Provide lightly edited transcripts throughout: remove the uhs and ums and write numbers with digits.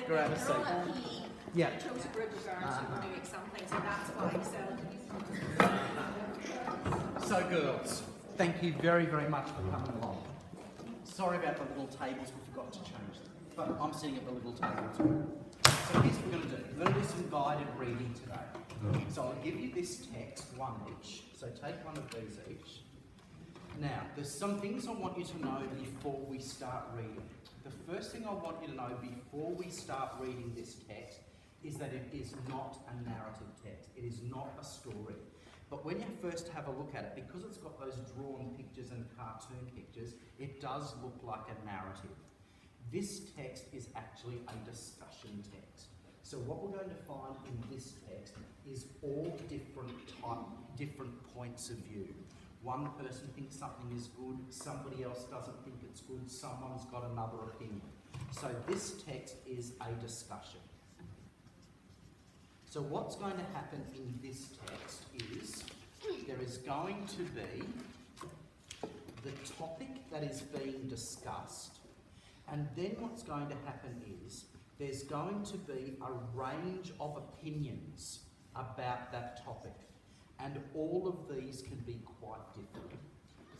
grab a seat. Yeah. They chose a group of girls who were doing something, so that's why he said. So girls, thank you very, very much for coming along. Sorry about the little tables, we forgot to change them. But I'm sitting at the little table too. So here's what we're going to do. We're going to do some guided reading today. So I'll give you this text, one each. So take one of these each. Now, there's some things I want you to know before we start reading. The first thing I want you to know before we start reading this text is that it is not a narrative text. It is not a story. But when you first have a look at it, because it's got those drawn pictures and cartoon pictures, it does look like a narrative. This text is actually a discussion text. So what we're going to find in this text is all different points of view. One person thinks something is good, somebody else doesn't think it's good, someone's got another opinion. So this text is a discussion. So what's going to happen in this text is there is going to be the topic that is being discussed, and then what's going to happen is there's going to be a range of opinions about that topic, and all of these can be quite different.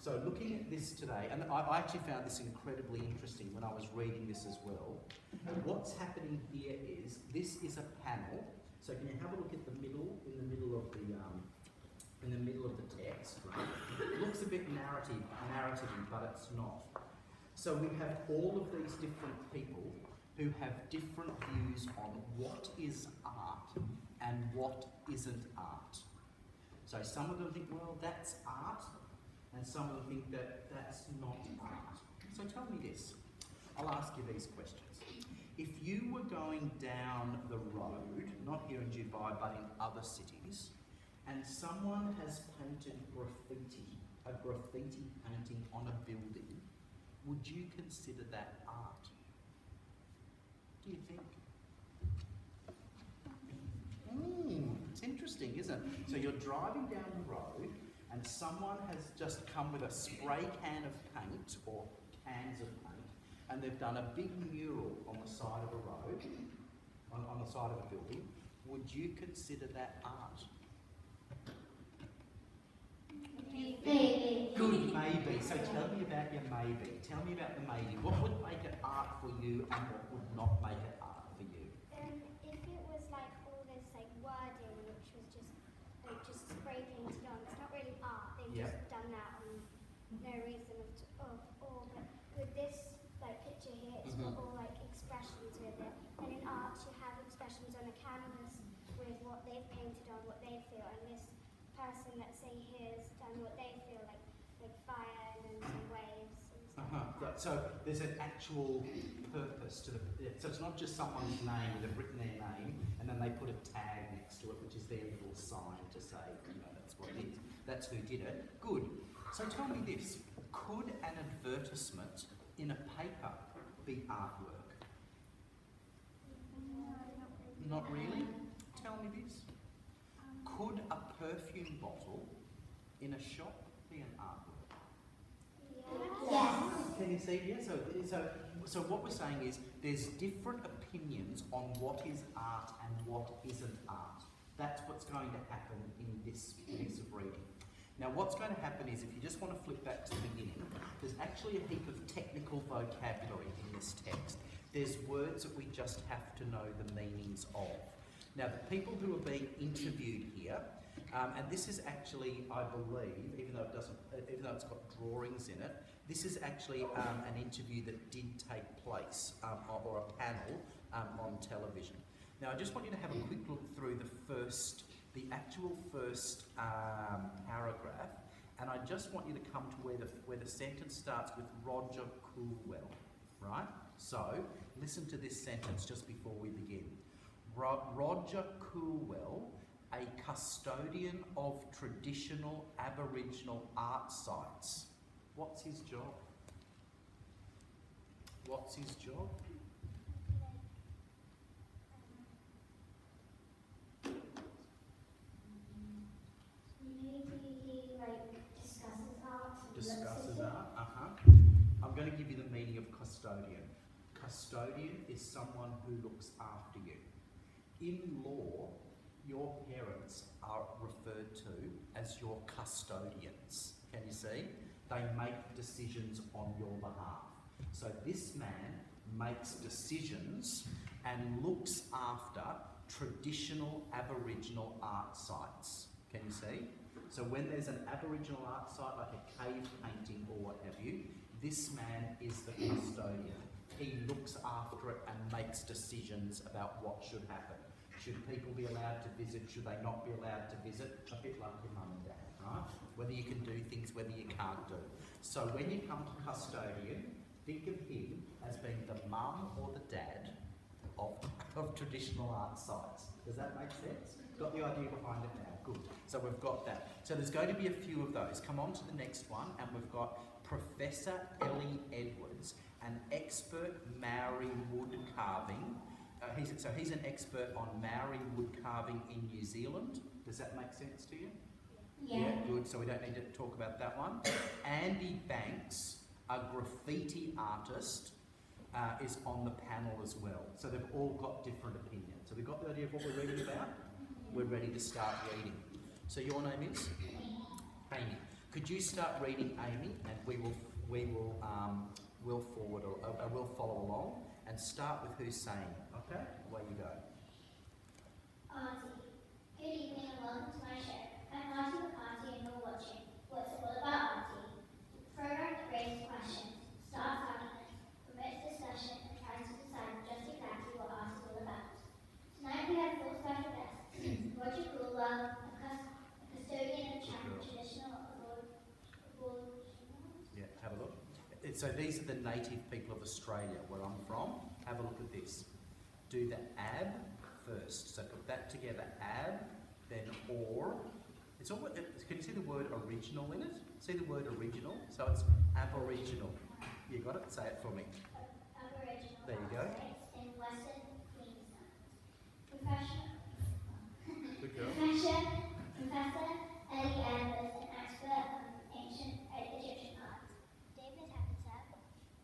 So looking at this today, and I actually found this incredibly interesting when I was reading this as well. What's happening here is this is a panel. So can you have a look at the middle, in the middle of the text, right? It looks a bit narrative-y, but it's not. So we have all of these different people who have different views on what is art and what isn't art. So some of them think, well, that's art, and some of them think that that's not art. So tell me this. I'll ask you these questions. If you were going down the road, not here in Dubai, but in other cities, and someone has painted a graffiti painting on a building, would you consider that art? Do you think? It's interesting, isn't it? So you're driving down the road and someone has just come with a spray can of paint or cans of paint, and they've done a big mural on the side of a road, on the side of a building. Would you consider that art? Maybe. Good, maybe. So tell me about your maybe. Tell me about the maybe. What would make it art for you and what would not make it art for you? If it was like all this like wording which was just spray painted on, it's not really art. They've just done that on no reason of all. But with this like picture here, it's got all like expressions with it. And in art, you have expressions on a canvas with what they've painted on, what they feel, and this person, let's say here, has done what they feel like fire and some waves and stuff. Right. So there's an actual purpose to so it's not just someone's name, they've written their name and then they put a tag next to it, which is their little sign to say, that's what it is. That's who did it. Good. So tell me this, could an advertisement in a paper be artwork? No, Not really? Tell me this. Could a perfume bottle in a shop be an artwork? Yes. Can you see? Yeah. So what we're saying is there's different opinions on what is art and what isn't art. That's what's going to happen in this piece of reading. Now what's going to happen is, if you just want to flip back to the beginning, there's actually a heap of technical vocabulary in this text. There's words that we just have to know the meanings of. Now the people who are being interviewed here, and this is actually, I believe, even though it's got drawings in it, this is actually an interview that did take place, or a panel on television. Now I just want you to have a quick look through the actual first paragraph, and I just want you to come to where the sentence starts with Roger Coolwell, right? So listen to this sentence just before we begin. Roger Coolwell, a custodian of traditional Aboriginal art sites. What's his job? What's his job? Maybe he discusses art. Discusses art. I'm going to give you the meaning of custodian. custodian is someone who looks after you. In law, your parents are referred to as your custodians. Can you see? They make decisions on your behalf. So this man makes decisions and looks after traditional Aboriginal art sites. Can you see? So when there's an Aboriginal art site, like a cave painting or what have you, this man is the custodian. He looks after it and makes decisions about what should happen. Should people be allowed to visit? Should they not be allowed to visit? A bit like your mum and dad, right? Whether you can do things, whether you can't do. So when you come to custodian, think of him as being the mum or the dad of traditional art sites. Does that make sense? Got the idea behind it now? Good. So we've got that. So there's going to be a few of those. Come on to the next one, and we've got Professor Ellie Edwards, an expert Maori wood carving. He's an expert on Maori wood carving in New Zealand. Does that make sense to you? Yeah. Good. So we don't need to talk about that one. Andy Banks, a graffiti artist, is on the panel as well. So they've all got different opinions. So we've got the idea of what we're reading about? We're ready to start reading. So your name is? Amy. Could you start reading, Amy, and we'll follow along and start with who's saying. Okay? Away you go. Auntie. Good evening and welcome to my show. I'm Auntie with Auntie and you're watching What's It All About, Auntie? Program that raises questions, starts arguments, promotes discussion and tries to decide just exactly what art is all about. Tonight we have 4 special guests. Roger Coolwell, a custodian of traditional Yeah, have a look. So these are the native people of Australia, where I'm from. Have a look at this. Do the ab first. So put that together, ab, then or. It's all. Can you see the word original in it? See the word original? So it's aboriginal. You got it? Say it for me. Aboriginal There you go. in Western Queensland. Professor Good girl. Ellie Edwards, an expert on ancient Egyptian art. David Habitat,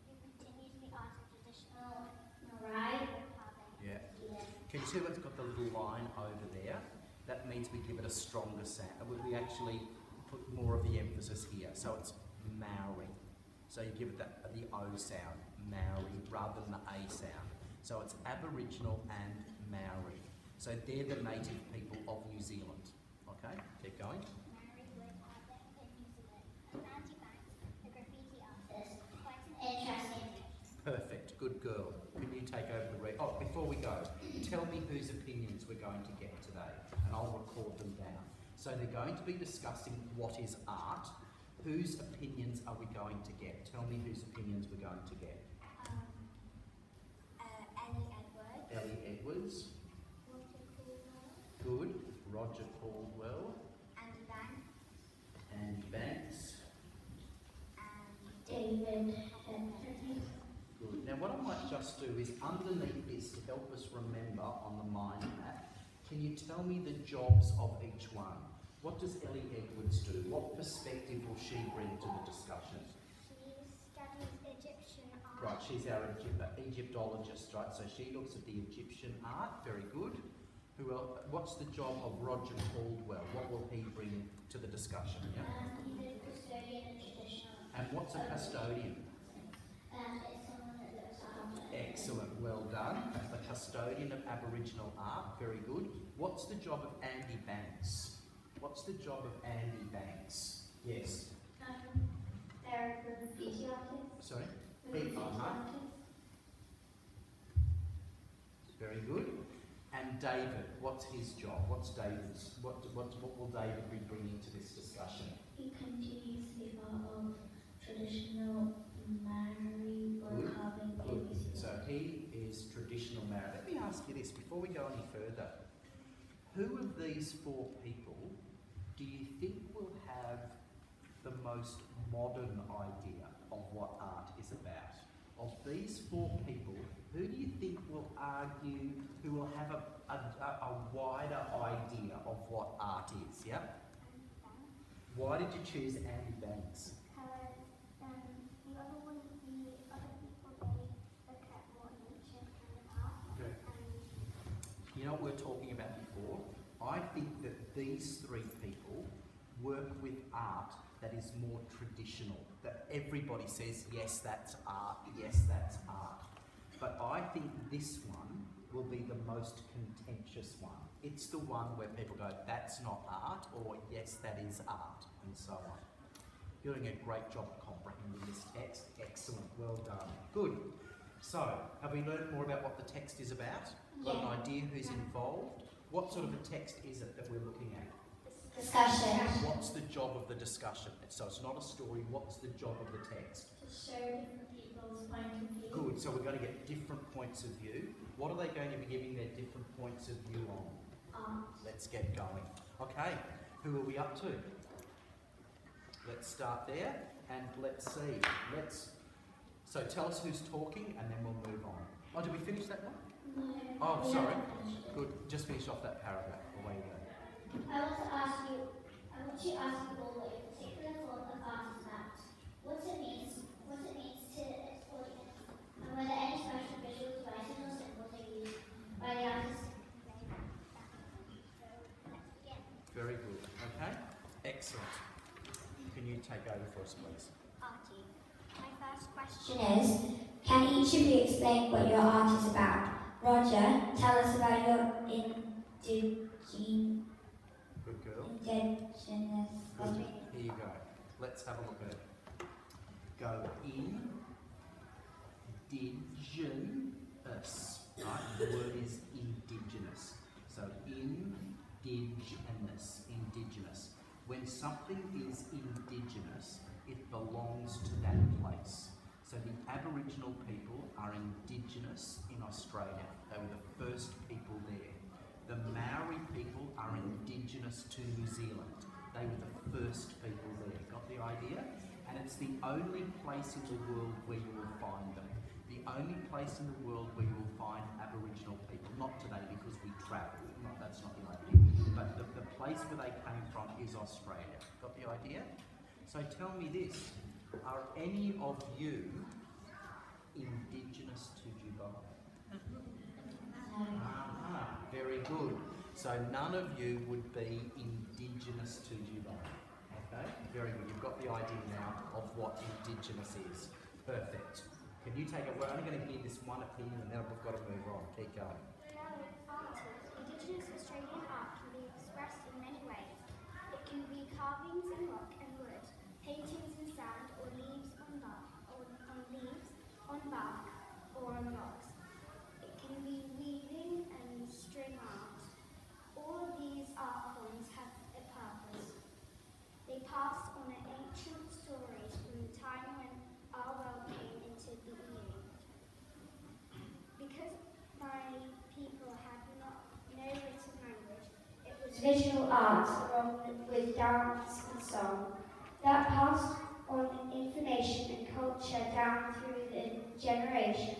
who continues the art of traditional Maori carving. Yeah. Yes. Can you see what's got the little line over there? That means we give it a stronger sound. We actually put more of the emphasis here. So it's Maori. So you give it the O sound, Maori, rather than the A sound. So it's Aboriginal and Maori. So they're the native people of New Zealand. Okay, keep going. Maori wood carving in New Zealand. Andy Banks, the graffiti artist, quite an Interesting. Perfect, good girl. Can you take over the read? Oh, before we go, tell me whose opinions we're going to get today, and I'll record them down. So they're going to be discussing what is art. Whose opinions are we going to get? Tell me whose opinions we're going to get. Ellie Edwards. Ellie Edwards, Roger Coolwell. good. Roger Caldwell, Andy Banks. Andy Banks, And David good. Now what I might just do is underneath this, to help us remember on the mind map, can you tell me the jobs of each one? What does Ellie Edwards do? What perspective will she bring to the discussion? she studies Egyptian art. Right, she's our Egyptologist, right? So she looks at the Egyptian art, very good. Who else? What's the job of Roger Caldwell? What will he bring to the discussion? Yeah? he's a custodian of traditional And what's a custodian? it's someone that looks after. Excellent, well done. A custodian of Aboriginal art, very good. What's the job of Andy Banks? What's the job of Andy Banks? Yes. They're graffiti artists. Sorry? Very good. And David, what's his job? What's David's? What will David be bringing to this discussion? He continues to be part of traditional Maori wood Good. carving in Good. New Zealand. So he is traditional Maori. Let me ask you this before we go any further. Who of these 4 people do you think will have the most modern idea of what art is about? Of these 4 people, who do you think will argue, who will have a wider idea of what art is? Yeah? Andy Banks. Why did you choose Andy Banks? Because the other people, they look at what know what we were talking about before? I think that these three people work with art that is more traditional, that everybody says, yes, that's art, yes, that's art. But I think this one will be the most contentious one. It's the one where people go, that's not art, or yes, that is art, and so on. You're doing a great job of comprehending this text. Excellent, well done. Good. So, have we learned more about what the text is about? Got an idea who's involved? What sort of a text is it that we're looking at? Discussion. What's the job of the discussion? So it's not a story, what's the job of the text? To show different people's point of view. Good, so we're going to get different points of view. What are they going to be giving their different points of view on? Let's get going. Okay, who are we up to? Let's start there and let's see. So tell us who's talking and then we'll move on. Oh, did we finish that one? No. Oh, We sorry. haven't finished. Good, just finish off that paragraph. Away you go. I want to ask you all what your particular thought of art is about, what it means to its audience, and whether any special visual devices or symbols are used by the artist. Very good. Okay, excellent. Can you take over for us, please? Artie, my first question Question is, can each of you explain what your art is about? Roger, tell us about your Good girl. indigenous. Good. Here you go. Let's have a look at it. Go in, indigenous. Right? The word is indigenous. So indigenous. When something is indigenous, it belongs to that place. So the Aboriginal people are indigenous in Australia. They were the first people there. The Maori people are indigenous to New Zealand. They were the first people there. Got the idea? And it's the only place in the world where you will find them. The only place in the world where you will find Aboriginal people. Not today because we travel. That's not the idea. But the place where they came from is Australia. Got the idea? So tell me this. Are any of you indigenous to Dubai? Very good. So none of you would be indigenous to Dubai. Okay? Very good. You've got the idea now of what indigenous is. Perfect. Can you take it? We're only going to hear this one opinion and then we've got to move on. Keep going. Indigenous Australian art can be expressed in many ways. It can be carvings in rock and wood, paintings in sand, or leaves on bark, or on rocks. It can be weaving and string art. All of these art forms have a purpose. They pass on ancient stories from the time when our world came into being. Because my people had no written language, it was visual art along with dance and song that passed on information and culture down through the generations.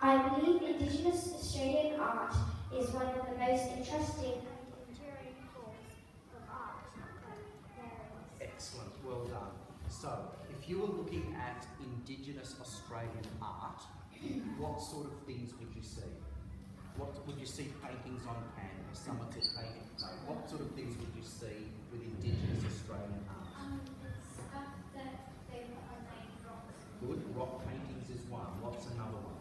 I believe Indigenous Australian art is one of the most interesting and enduring forms of art that there is. Excellent. Well done. So, if you were looking at Indigenous Australian art, what sort of things would you see? What would you see? Paintings on canvas? Someone said painting. No. What sort of things would you see with Indigenous Australian art? Stuff that they put on like rocks. Good. Rock paintings is one. What's another one?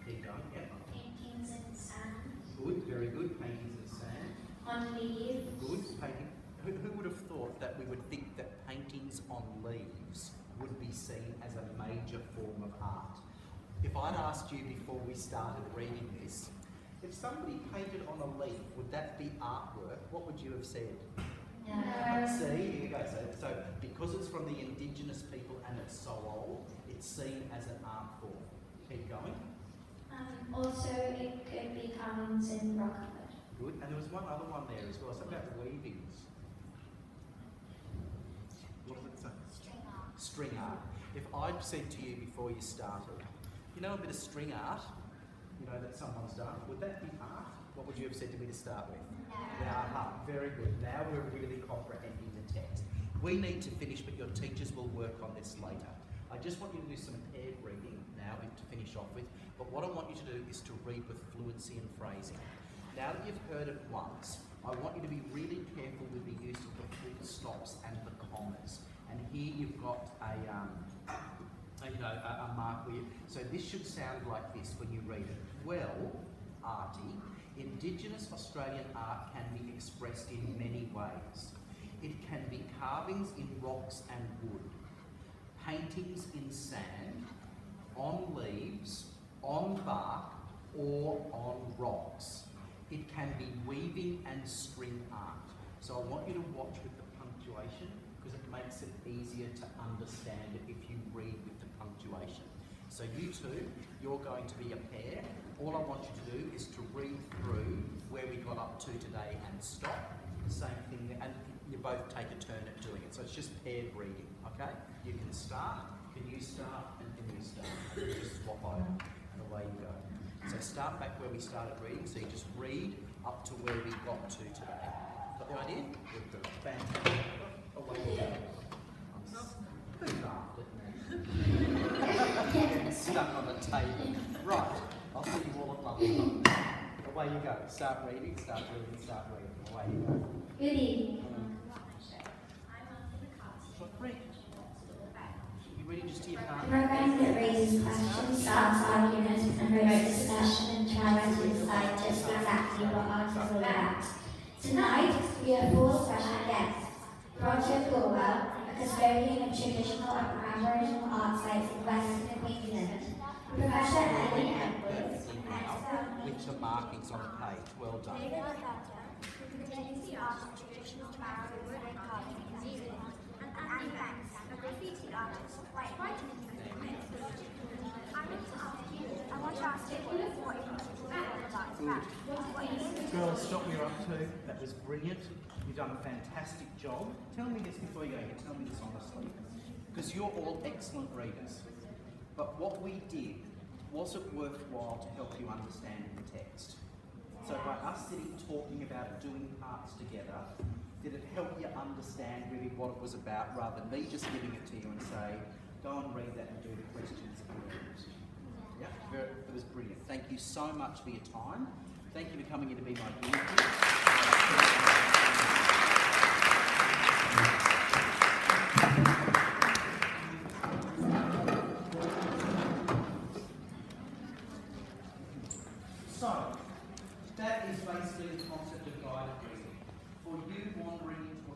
Keep going. Yep. Paintings in sand, Good. Very good. Paintings in sand. on leaves. Good. Painting. Who would have thought that we would think that paintings on leaves would be seen as a major form of art? If I'd asked you before we started reading this, if somebody painted on a leaf, would that be artwork? What would you have said? No. See, here you go. So because it's from the Indigenous people and it's so old, it's seen as an art form. Keep going. Also, it could be carvings in rock and wood. Good. And there was one other one there as well. Something about weavings. What does it say? String art. String art. If I'd said to you before you started, you know a bit of string art, you know, that someone's done, would that be art? What would you have said to me to start with? Now, very good. Now we're really comprehending the text. We need to finish, but your teachers will work on this later. I just want you to do some paired reading now to finish off with, but what I want you to do is to read with fluency and phrasing. Now that you've heard it once, I want you to be really careful with the use of the full stops and the commas. And here you've got a mark where so this should sound like this when you read it. Well, Artie, Indigenous Australian art can be expressed in many ways. It can be carvings in rocks and wood, paintings in sand, on leaves, on bark, or on rocks. It can be weaving and string art. So I want you to watch with the punctuation because it makes it easier to understand it if you read with the punctuation. So you two, you're going to be a pair. All I want you to do is to read through where we got up to today and stop. Same thing, and you both take a turn at doing it. So it's just paired reading, okay? You can start, can you start, and can you start? And you just swap over, and away you go. So start back where we started reading, so you just read up to where we got to today. Got the idea? Good. Fantastic. Away you go. Who laughed at me? Getting stuck on the table. Right, I'll see you all at lunchtime. Away you go. Start reading, start reading, start reading. Away you go. Good evening. Read. You reading just to your A partner? program that raises questions, starts arguments, and provokes discussion and challenges insight just exactly what art is all about. Tonight, we have 4 special guests. Roger Corwell, a custodian of traditional and Aboriginal art sites in Western Queensland. Professor Ellen Edwards, With the markings on the page. Well done. David Alberta, who contains the art of traditional Maori wood carving in New Zealand, and Annie Banks, a graffiti artist, writing in the I want to ask you what you feel about that. Girls, stop me up to. That was brilliant. You've done a fantastic job. Tell me this before you go. Tell me this honestly. Because you're all excellent readers. But what we did, was it worthwhile to help you understand the text? So by us sitting talking about it, doing parts together, did it help you understand really what it was about rather than me just giving it to you and say, go and read that and do the questions at the end? Yeah, it was brilliant. Thank you so much for your time. Thank you for coming in to be my guinea pig.